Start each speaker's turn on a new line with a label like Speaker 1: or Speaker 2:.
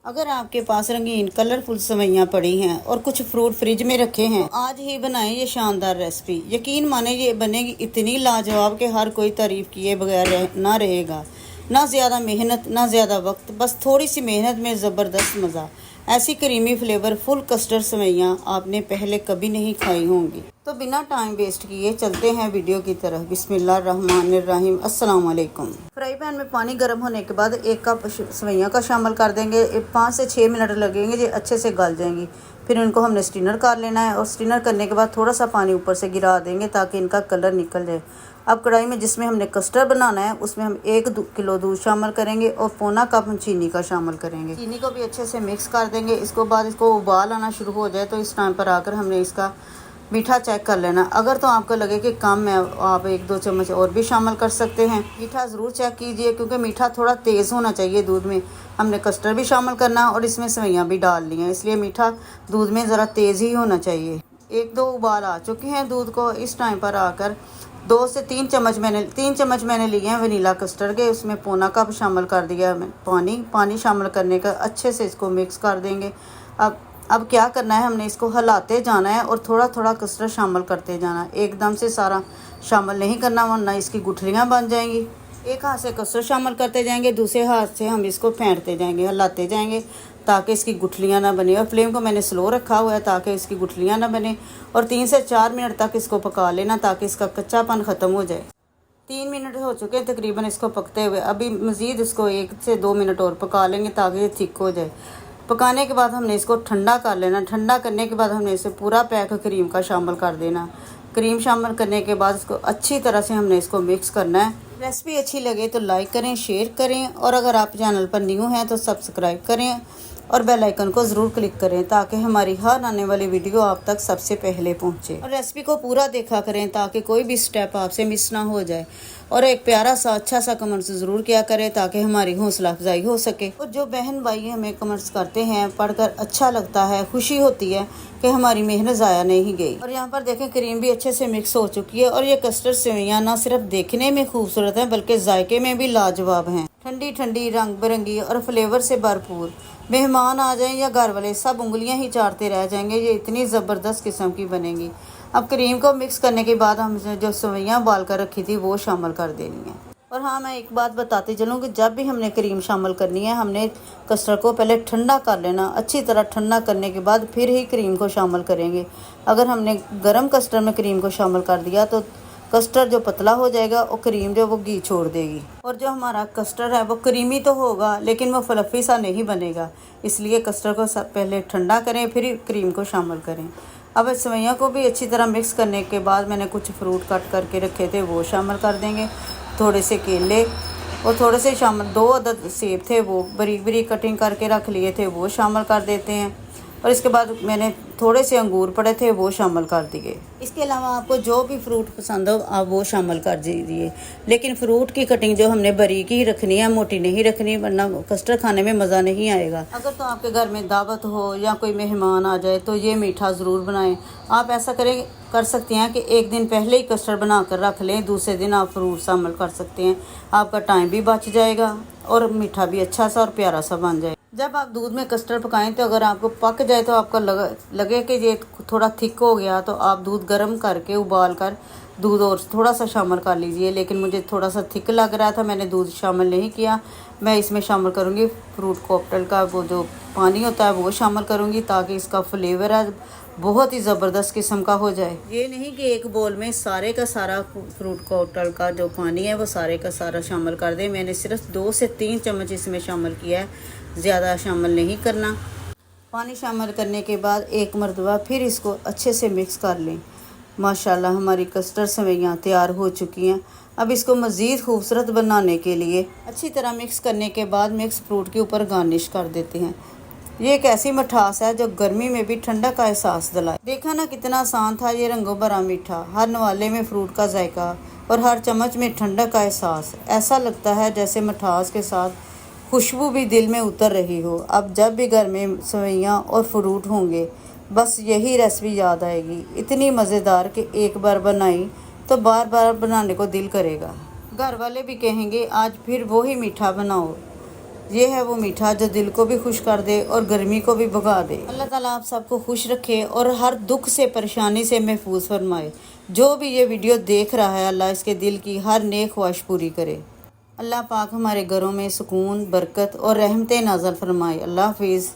Speaker 1: अगर आपके पास रंगीन कलरफुल सेवइयाँ पड़ी हैं और कुछ फ्रूट फ्रिज में रखे हैं, तो आज ही बनाएं ये शानदार रेसिपी। यकीन माने ये बनेगी इतनी लाजवाब कि हर कोई तारीफ किए बगैर ना रहेगा। ना ज़्यादा मेहनत ना ज़्यादा वक्त, बस थोड़ी सी मेहनत में ज़बरदस्त मज़ा। ऐसी क्रीमी फ्लेवर फुल कस्टर्ड सेवइयाँ आपने पहले कभी नहीं खाई होंगी। तो बिना टाइम वेस्ट किए चलते हैं वीडियो की तरफ। बिस्मिल्लाहिर्रहमानिर्रहीम। अस्सलाम वालेकुम। फ्राई पैन में पानी गर्म होने के बाद 1 कप सेवइयाँ का शामिल कर देंगे। 5 से 6 मिनट लगेंगे, ये अच्छे से गल जाएंगी। फिर इनको हमने स्टीनर कर लेना है और स्टीनर करने के बाद थोड़ा सा पानी ऊपर से गिरा देंगे ताकि इनका कलर निकल जाए। अब कढ़ाई में जिसमें हमने कस्टर्ड बनाना है उसमें हम 1 किलो दूध शामिल करेंगे और पौना कप हम चीनी का शामिल करेंगे। चीनी को भी अच्छे से मिक्स कर देंगे। इसको बाद इसको उबाल आना शुरू हो जाए तो इस टाइम पर आकर हमने इसका मीठा चेक कर लेना। अगर तो आपको लगे कि कम है, आप 1-2 चम्मच और भी शामिल कर सकते हैं। मीठा ज़रूर चेक कीजिए क्योंकि मीठा थोड़ा तेज़ होना चाहिए दूध में। हमने कस्टर्ड भी शामिल करना और इसमें सेवइयाँ भी डाल ली हैं, इसलिए मीठा दूध में ज़रा तेज़ ही होना चाहिए। 1-2 उबाल आ चुके हैं दूध को। इस टाइम पर आकर 2 से 3 चम्मच मैंने लिए हैं वनीला कस्टर्ड के। उसमें पौना कप शामिल कर दिया है पानी शामिल करने का अच्छे से इसको मिक्स कर देंगे। अब क्या करना है, हमने इसको हिलाते जाना है और थोड़ा थोड़ा कस्टर्ड शामिल करते जाना है। एकदम से सारा शामिल नहीं करना वरना इसकी गुठलियाँ बन जाएंगी। एक हाथ से कस्टर्ड शामिल करते जाएंगे, दूसरे हाथ से हम इसको फेंटते जाएंगे, हिलाते जाएंगे ताकि इसकी गुठलियाँ ना बने। और फ्लेम को मैंने स्लो रखा हुआ है ताकि इसकी गुठलियाँ ना बने। और 3 से 4 मिनट तक इसको पका लेना ताकि इसका कच्चापन ख़त्म हो जाए। 3 मिनट हो चुके हैं तकरीबन इसको पकते हुए। अभी मज़ीद इसको 1 से 2 मिनट और पका लेंगे ताकि ये थिक हो जाए। पकाने के बाद हमने इसको ठंडा कर लेना। ठंडा करने के बाद हमने इसे पूरा पैक क्रीम का शामिल कर देना। क्रीम शामिल करने के बाद इसको अच्छी तरह से हमने इसको मिक्स करना है। रेसिपी अच्छी लगे तो लाइक करें, शेयर करें और अगर आप चैनल पर न्यू हैं तो सब्सक्राइब करें और बेल आइकन को ज़रूर क्लिक करें ताकि हमारी हर आने वाली वीडियो आप तक सबसे पहले पहुंचे। और रेसिपी को पूरा देखा करें ताकि कोई भी स्टेप आपसे मिस ना हो जाए। और एक प्यारा सा अच्छा सा कमेंट्स ज़रूर किया करें ताकि हमारी हौसला अफजाई हो सके। और जो बहन भाई हमें कमेंट्स करते हैं, पढ़कर अच्छा लगता है, खुशी होती है कि हमारी मेहनत ज़ाया नहीं गई। और यहाँ पर देखें क्रीम भी अच्छे से मिक्स हो चुकी है। और ये कस्टर्ड सेवइयाँ ना सिर्फ देखने में खूबसूरत हैं बल्कि जायके में भी लाजवाब हैं। ठंडी ठंडी, रंग बिरंगी और फ्लेवर से भरपूर। मेहमान आ जाएं या घर वाले, सब उंगलियां ही चाटते रह जाएंगे। ये इतनी ज़बरदस्त किस्म की बनेगी। अब क्रीम को मिक्स करने के बाद हमने जो सेवइयाँ उबाल कर रखी थी वो शामिल कर देनी है। और हाँ, मैं एक बात बताती चलूँ कि जब भी हमने क्रीम शामिल करनी है हमने कस्टर्ड को पहले ठंडा कर लेना। अच्छी तरह ठंडा करने के बाद फिर ही क्रीम को शामिल करेंगे। अगर हमने गर्म कस्टर्ड में क्रीम को शामिल कर दिया तो कस्टर्ड जो पतला हो जाएगा और क्रीम जो वो घी छोड़ देगी। और जो हमारा कस्टर्ड है वो क्रीमी तो होगा लेकिन वो फ्लफी सा नहीं बनेगा। इसलिए कस्टर्ड को पहले ठंडा करें फिर क्रीम को शामिल करें। अब सेवइयाँ को भी अच्छी तरह मिक्स करने के बाद मैंने कुछ फ्रूट कट करके रखे थे वो शामिल कर देंगे। थोड़े से केले और थोड़े से शामिल 2 अदद सेब थे वो बारीक बारीक कटिंग करके रख लिए थे वो शामिल कर देते हैं। और इसके बाद मैंने थोड़े से अंगूर पड़े थे वो शामिल कर दिए। इसके अलावा आपको जो भी फ्रूट पसंद हो आप वो शामिल कर दीजिए। लेकिन फ्रूट की कटिंग जो हमने बारीक ही रखनी है, मोटी नहीं रखनी वरना कस्टर्ड खाने में मज़ा नहीं आएगा। अगर तो आपके घर में दावत हो या कोई मेहमान आ जाए तो ये मीठा ज़रूर बनाएं। आप ऐसा कर सकते हैं कि एक दिन पहले ही कस्टर्ड बना कर रख लें, दूसरे दिन आप फ्रूट शामिल कर सकते हैं। आपका टाइम भी बच जाएगा और मीठा भी अच्छा सा और प्यारा सा बन जाए। जब आप दूध में कस्टर्ड पकाएं तो अगर आपको पक जाए तो आपको लगे कि ये थोड़ा थिक हो गया तो आप दूध गर्म करके उबाल कर दूध और थोड़ा सा शामिल कर लीजिए। लेकिन मुझे थोड़ा सा थिक लग रहा था, मैंने दूध शामिल नहीं किया। मैं इसमें शामिल करूँगी फ्रूट कॉकटेल का वो जो पानी होता है वो शामिल करूँगी ताकि इसका फ्लेवर है बहुत ही ज़बरदस्त किस्म का हो जाए। ये नहीं कि एक बोल में सारे का सारा फ्रूट कॉकटेल का जो पानी है वो सारे का सारा शामिल कर दें। मैंने सिर्फ 2 से 3 चम्मच इसमें शामिल किया है, ज़्यादा शामिल नहीं करना। पानी शामिल करने के बाद एक मरतबा फिर इसको अच्छे से मिक्स कर लें। माशाल्लाह हमारी कस्टर्ड सेवइयाँ तैयार हो चुकी हैं। अब इसको मज़ीद खूबसूरत बनाने के लिए अच्छी तरह मिक्स करने के बाद मिक्स फ्रूट के ऊपर गार्निश कर देते हैं। ये एक ऐसी मिठास है जो गर्मी में भी ठंडा का एहसास दिलाए। देखा ना कितना आसान था ये रंगों भरा मीठा। हर नवाले में फ्रूट का जायका और हर चम्मच में ठंडक का एहसास। ऐसा लगता है जैसे मिठास के साथ खुशबू भी दिल में उतर रही हो। अब जब भी घर में सेवइयाँ और फ्रूट होंगे बस यही रेसिपी याद आएगी। इतनी मज़ेदार कि एक बार बनाई तो बार बार बनाने को दिल करेगा। घर वाले भी कहेंगे आज फिर वही मीठा बनाओ। ये है वो मीठा जो दिल को भी खुश कर दे और गर्मी को भी भगा दे। अल्लाह ताला आप सबको खुश रखे और हर दुख से परेशानी से महफूज फरमाए। जो भी ये वीडियो देख रहा है अल्लाह इसके दिल की हर नेक ख्वाहिश पूरी करे। अल्लाह पाक हमारे घरों में सुकून, बरकत और रहमतें नाज़िल फरमाए। अल्लाह हाफिज़।